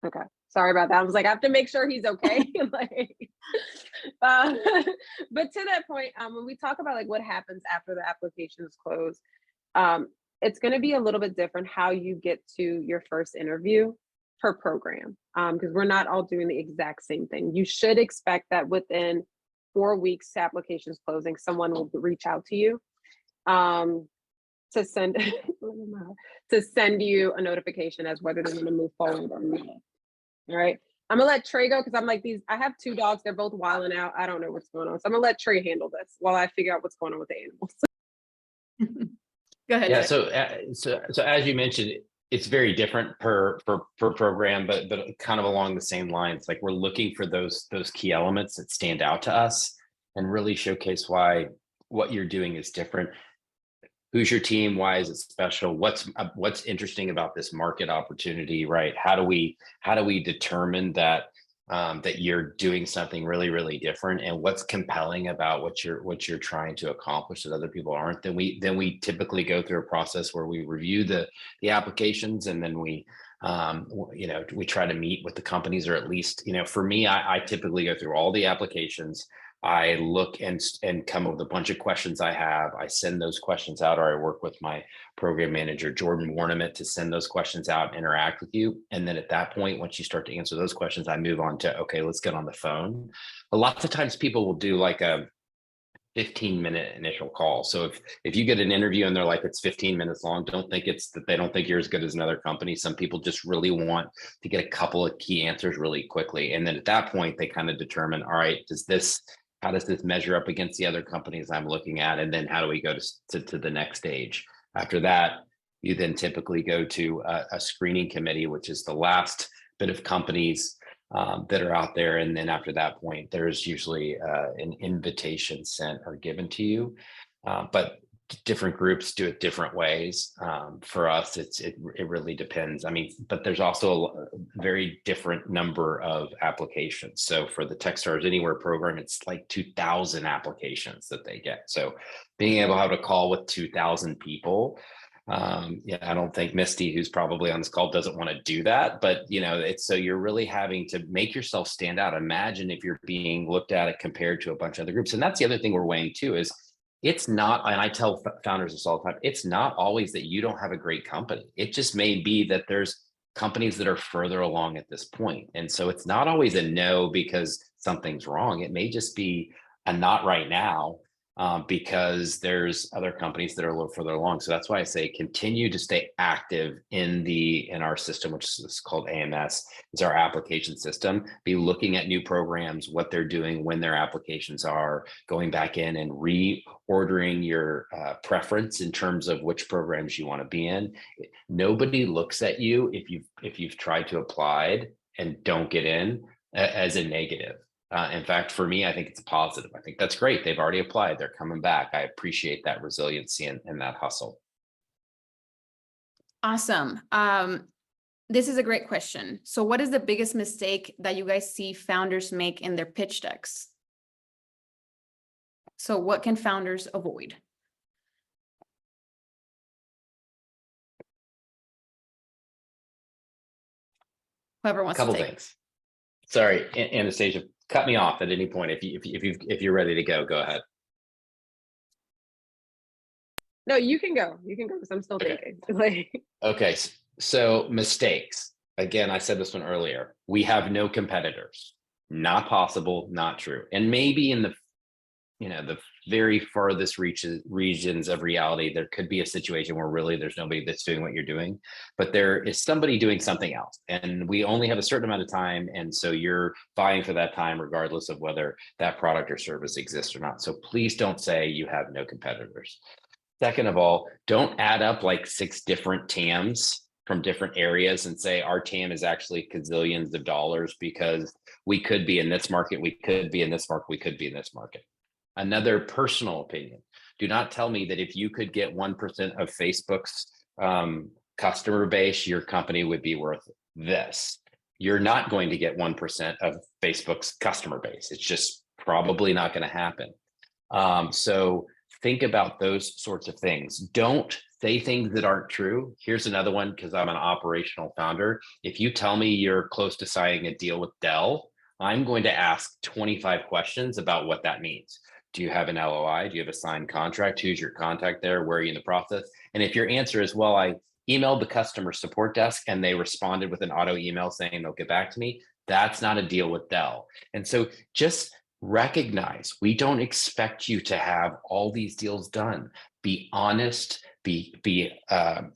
Okay, sorry about that. I was like, I have to make sure he's okay. But to that point, when we talk about like what happens after the application is closed, it's going to be a little bit different how you get to your first interview per program, because we're not all doing the exact same thing. You should expect that within 4 weeks to applications closing, someone will reach out to you to send you a notification as whether they're going to move forward or not. All right. I'm gonna let Trey go because I'm like I have 2 dogs. They're both wilding out. I don't know what's going on. So I'm gonna let Trey handle this while I figure out what's going on with the animals. Go ahead. Yeah. Trey. So as you mentioned, it's very different per program, but kind of along the same lines. Like, we're looking for those key elements that stand out to us and really showcase why what you're doing is different. Who's your team? Why is it special? What's interesting about this market opportunity, right? How do we determine that that you're doing something really, really different, and what's compelling about what you're trying to accomplish that other people aren't? Then we typically go through a process where we review the applications, and then we try to meet with the companies, or at least, for me, I typically go through all the applications. I look and come up with a bunch of questions I have. I send those questions out, or I work with my program manager, Jordan Warnament, to send those questions out and interact with you. And then at that point, once you start to answer those questions, I move on to, okay, let's get on the phone. A lot of times people will do like a 15-minute initial call. So if you get an interview and they're like, it's 15 minutes long, don't think it's that they don't think you're as good as another company. Some people just really want to get a couple of key answers really quickly. And then at that point, they kind of determine, all right, how does this measure up against the other companies I'm looking at? And then how do we go to the next stage? After that, you then typically go to a screening committee, which is the last bit of companies that are out there. And then after that point, there's usually an invitation sent or given to you. But different groups do it different ways. For us, it really depends. I mean, but there's also a very different number of applications. So for the Techstars Anywhere program, it's like 2,000 applications that they get. So being able to have a call with 2,000 people, I don't think Misty, who's probably on this call, doesn't want to do that, but so you're really having to make yourself stand out. Imagine if you're being looked at it compared to a bunch of other groups. And that's the other thing we're weighing too, is it's not, and I tell founders this all the time, it's not always that you don't have a great company. It just may be that there's companies that are further along at this point. And so it's not always a no because something's wrong. It may just be a not right now, because there's other companies that are a little further along. So that's why I say continue to stay active in our system, which is called AMS. It's our application system. Be looking at new programs, what they're doing, when their applications are, going back in and reordering your preference in terms of which programs you want to be in. Nobody looks at you if you've tried to apply and don't get in as a negative. In fact, for me, I think it's a positive. I think that's great. They've already applied. They're coming back. I appreciate that resiliency and that hustle. Awesome. This is a great question. So what is the biggest mistake that you guys see founders make in their pitch decks? So what can founders avoid? Whoever A wants couple to take. things. Sorry, Anastasia, cut me off at any point. If you're ready to go ahead. No, you can go. You can go because I'm still thinking. Like, Okay, so mistakes. Again, I said this one earlier. We have no competitors. Not possible, not true. And maybe in the very farthest regions of reality, there could be a situation where really there's nobody that's doing what you're doing, but there is somebody doing something else. And we only have a certain amount of time. And so you're vying for that time, regardless of whether that product or service exists or not. So please don't say you have no competitors. Second of all, don't add up like 6 different TAMs from different areas and say our TAM is actually gazillions of dollars because we could be in this market, we could be in this market, we could be in this market. Another personal opinion, do not tell me that if you could get 1% of Facebook's customer base, your company would be worth this. You're not going to get 1% of Facebook's customer base. It's just probably not going to happen. So think about those sorts of things. Don't say things that aren't true. Here's another one, because I'm an operational founder. If you tell me you're close to signing a deal with Dell, I'm going to ask 25 questions about what that means. Do you have an LOI? Do you have a signed contract? Who's your contact there? Where are you in the process? And if your answer is, well, I emailed the customer support desk and they responded with an auto email saying they'll get back to me, that's not a deal with Dell. And so just recognize we don't expect you to have all these deals done. Be honest,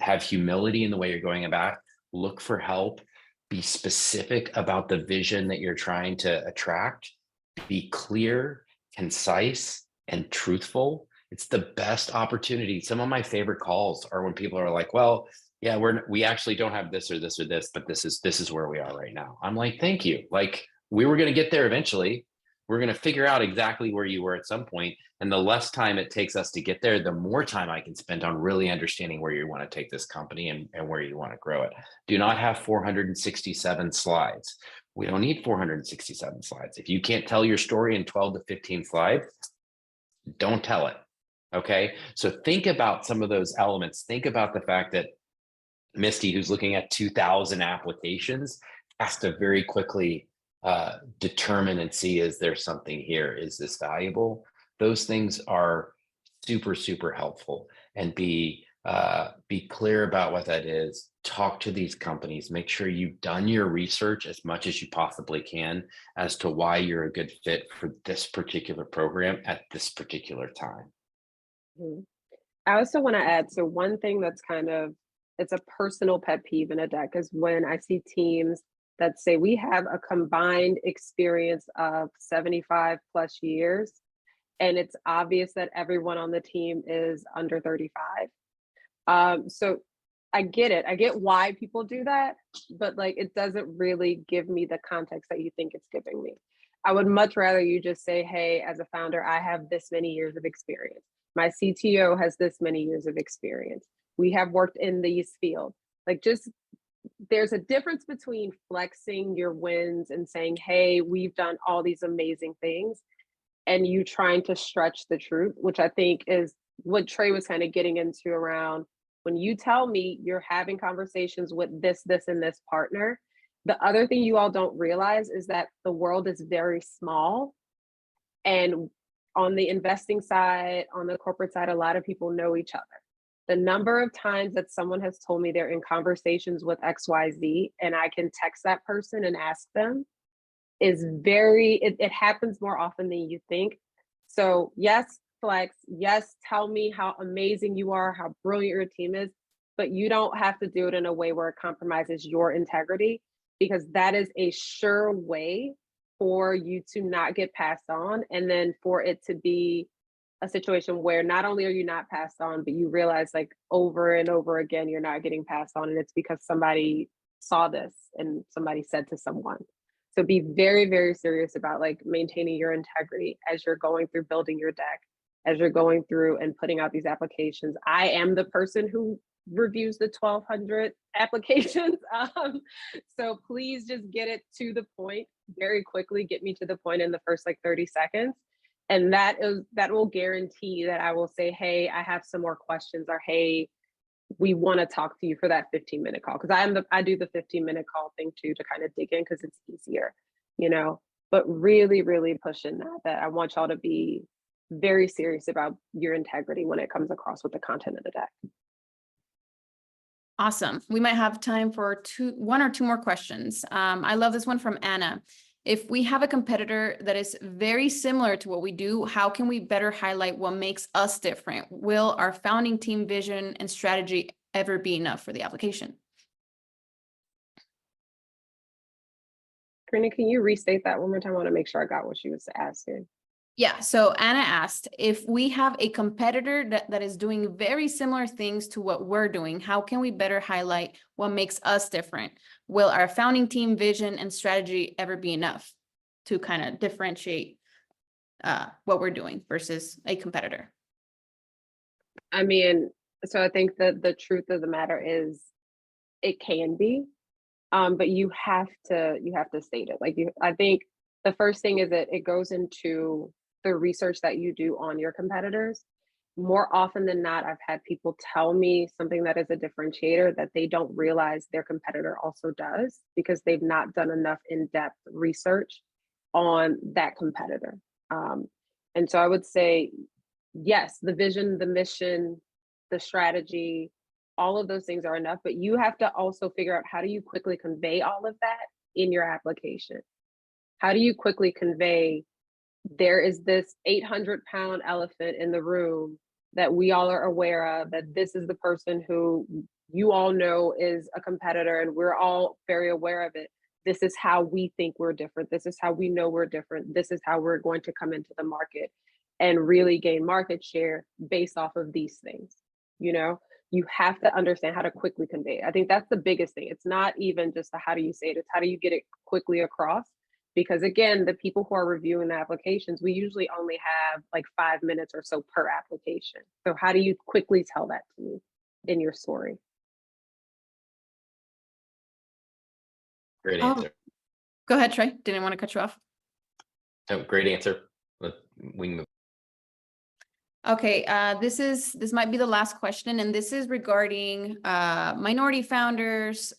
have humility in the way you're going about, look for help, be specific about the vision that you're trying to attract, be clear, concise, and truthful. It's the best opportunity. Some of my favorite calls are when people are like, well, yeah, we actually don't have this or this or this, but this is where we are right now. I'm like, thank you. Like, we were going to get there eventually. We're going to figure out exactly where you were at some point. And the less time it takes us to get there, the more time I can spend on really understanding where you want to take this company and where you want to grow it. Do not have 467 slides. We don't need 467 slides. If you can't tell your story in 12 to 15 slides, don't tell it. Okay. So think about some of those elements. Think about the fact that Misty, who's looking at 2,000 applications, has to very quickly determine and see, is there something here? Is this valuable? Those things are super, super helpful. And be clear about what that is. Talk to these companies, make sure you've done your research as much as you possibly can as to why you're a good fit for this particular program at this particular time. I also want to add, so one thing that's it's a personal pet peeve in a deck is when I see teams that say we have a combined experience of 75 plus years, and it's obvious that everyone on the team is under 35. So I get it. I get why people do that, but like, it doesn't really give me the context that you think it's giving me. I would much rather you just say, hey, as a founder, I have this many years of experience. My CTO has this many years of experience. We have worked in these fields. Like, just, there's a difference between flexing your wins and saying, hey, we've done all these amazing things, and you trying to stretch the truth, which I think is what Trey was kind of getting into around, when you tell me you're having conversations with this, and this partner, the other thing you all don't realize is that the world is very small, and on the investing side, on the corporate side, a lot of people know each other. The number of times that someone has told me they're in conversations with XYZ and I can text that person and ask them is it happens more often than you think. So yes, flex, yes, tell me how amazing you are, how brilliant your team is, but you don't have to do it in a way where it compromises your integrity, because that is a sure way for you to not get passed on, and then for it to be a situation where not only are you not passed on, but you realize like over and over again you're not getting passed on, and it's because somebody saw this and somebody said to someone. So be very, very serious about like maintaining your integrity as you're going through building your deck, as you're going through and putting out these applications. I am the person who reviews the 1,200 applications. So please just get it to the point very quickly. Get me to the point in the first like 30 seconds. And that will guarantee that I will say, hey, I have some more questions, or hey, we want to talk to you for that 15-minute call. Because I do the 15-minute call thing too, to kind of dig in, because it's easier, but really, really pushing that I want y'all to be very serious about your integrity when it comes across with the content of the deck. Awesome. We might have time for one or two more questions. I love this one from Anna. If we have a competitor that is very similar to what we do, how can we better highlight what makes us different? Will our founding team vision and strategy ever be enough for the application? Karina, can you restate that one more time? I want to make sure I got what she was asking. Yeah, so Anna asked, if we have a competitor that is doing very similar things to what we're doing, how can we better highlight what makes us different? Will our founding team vision and strategy ever be enough to kind of differentiate what we're doing versus a competitor? I mean, so I think that the truth of the matter is it can be, but you have to state it. I think the first thing is that it goes into the research that you do on your competitors. More often than not, I've had people tell me something that is a differentiator that they don't realize their competitor also does, because they've not done enough in-depth research on that competitor. And so I would say, yes, the vision, the mission, the strategy, all of those things are enough, but you have to also figure out, how do you quickly convey all of that in your application? How do you quickly convey, there is this 800-pound elephant in the room that we all are aware of, that this is the person who you all know is a competitor and we're all very aware of it. This is how we think we're different. This is how we know we're different. This is how we're going to come into the market and really gain market share based off of these things. You have to understand how to quickly convey it. I think that's the biggest thing. It's not even just the how do you say it, it's how do you get it quickly across? Because again, the people who are reviewing the applications, we usually only have like 5 minutes or so per application. So how do you quickly tell that to me in your story? Great answer. Go ahead, Trey. Didn't want to cut you off. No, great answer. We can move. Okay, this might be the last question, and this is regarding minority founders,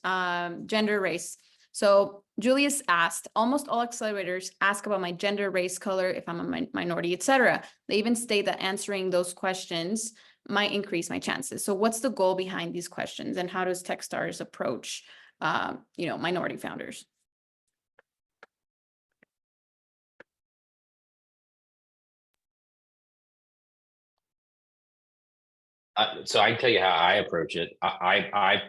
gender, race. So Julius asked, almost all accelerators ask about my gender, race, color, if I'm a minority, etc. They even state that answering those questions might increase my chances. So what's the goal behind these questions, and how does Techstars approach, minority founders? So I can tell you how I approach it.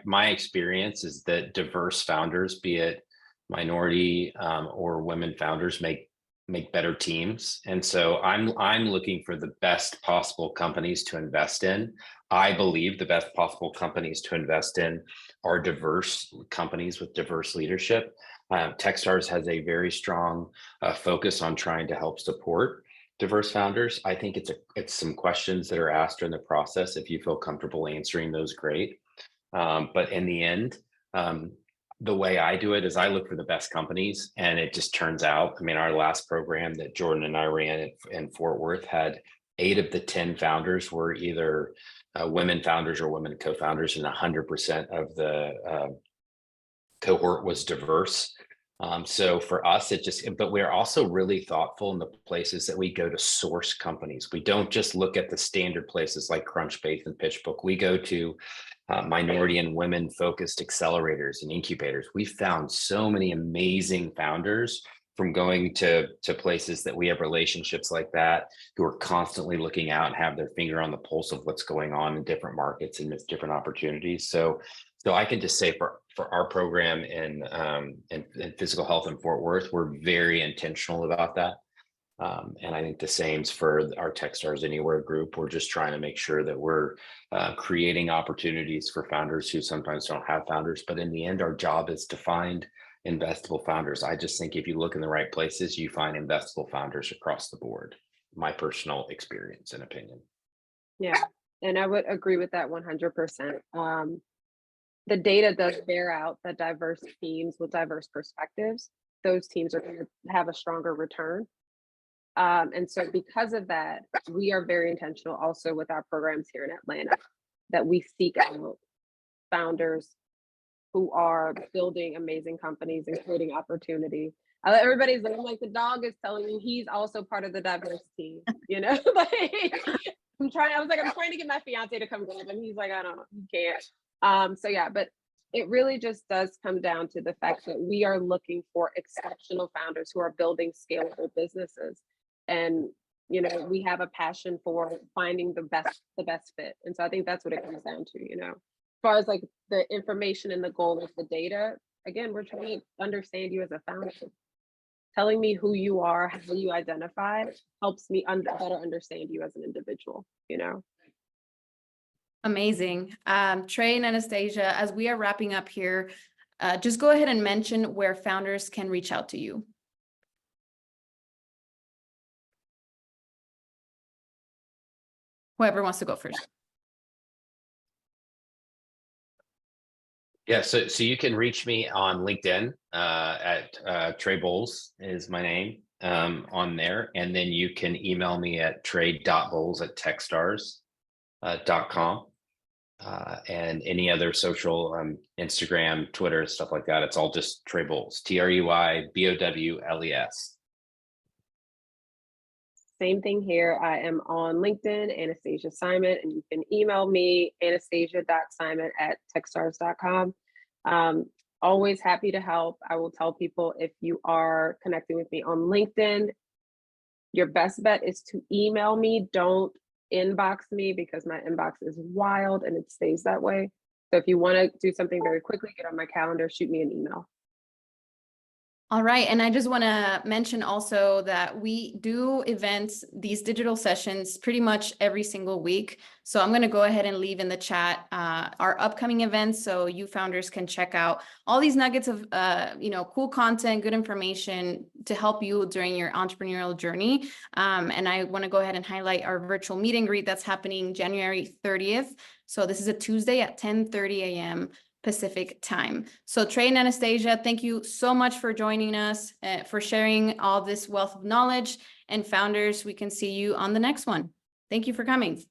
My experience is that diverse founders, be it minority or women founders, make better teams. And so I'm looking for the best possible companies to invest in. I believe the best possible companies to invest in are diverse companies with diverse leadership. Techstars has a very strong focus on trying to help support diverse founders. I think it's some questions that are asked during the process. If you feel comfortable answering those, great. But in the end, the way I do it is I look for the best companies, and it just turns out, our last program that Jordan and I ran in Fort Worth had 8 of the 10 founders were either women founders or women co-founders, and 100% of the cohort was diverse. So for us, but we're also really thoughtful in the places that we go to source companies. We don't just look at the standard places like Crunchbase and PitchBook. We go to minority and women focused accelerators and incubators. We found so many amazing founders from going to places that we have relationships like that, who are constantly looking out and have their finger on the pulse of what's going on in different markets and with different opportunities. So I can just say for our program in physical health in Fort Worth, we're very intentional about that. And I think the same's for our Techstars Anywhere group. We're just trying to make sure that we're creating opportunities for founders who sometimes don't have founders. But in the end, our job is to find investable founders. I just think if you look in the right places, you find investable founders across the board. My personal experience and opinion. Yeah, and I would agree with that 100%. The data does bear out that diverse teams with diverse perspectives, those teams are going to have a stronger return. And so because of that, we are very intentional also with our programs here in Atlanta, that we seek out founders who are building amazing companies and creating opportunity. Everybody's like the dog is telling you he's also part of the diverse team, you know? Like, I'm trying to get my fiance to come grab him. He's like, I don't know, he can't. So yeah, but it really just does come down to the fact that we are looking for exceptional founders who are building scalable businesses. And, you know, we have a passion for finding the best fit. And so I think that's what it comes down to, you know, as far as like the information and the goal of the data, again, we're trying to understand you as a founder. Telling me who you are, how you identify helps me better understand you as an individual, you know? Amazing. Trey and Anastasia, as we are wrapping up here, just go ahead and mention where founders can reach out to you. Whoever wants to go first. Yeah, so you can reach me on LinkedIn at Trey Bowles is my name on there. And then you can email me at trey.bowles@techstars.com. And any other social, Instagram, Twitter, stuff like that. It's all just Trey Bowles, TreyBowles. Same thing here. I am on LinkedIn, Anastasia Simon, and you can email me, anastasia.simon@techstars.com. Always happy to help. I will tell people, if you are connecting with me on LinkedIn, your best bet is to email me. Don't inbox me, because my inbox is wild and it stays that way. So if you want to do something very quickly, get on my calendar, shoot me an email. All right. And I just want to mention also that we do events, these digital sessions, pretty much every single week. So I'm going to go ahead and leave in the chat our upcoming events, so you founders can check out all these nuggets of cool content, good information to help you during your entrepreneurial journey. And I want to go ahead and highlight our virtual meet and greet that's happening January 30th. So this is a Tuesday at 10:30 a.m. Pacific time. So Trey and Anastasia, thank you so much for joining us, for sharing all this wealth of knowledge. And founders, we can see you on the next one. Thank you for coming.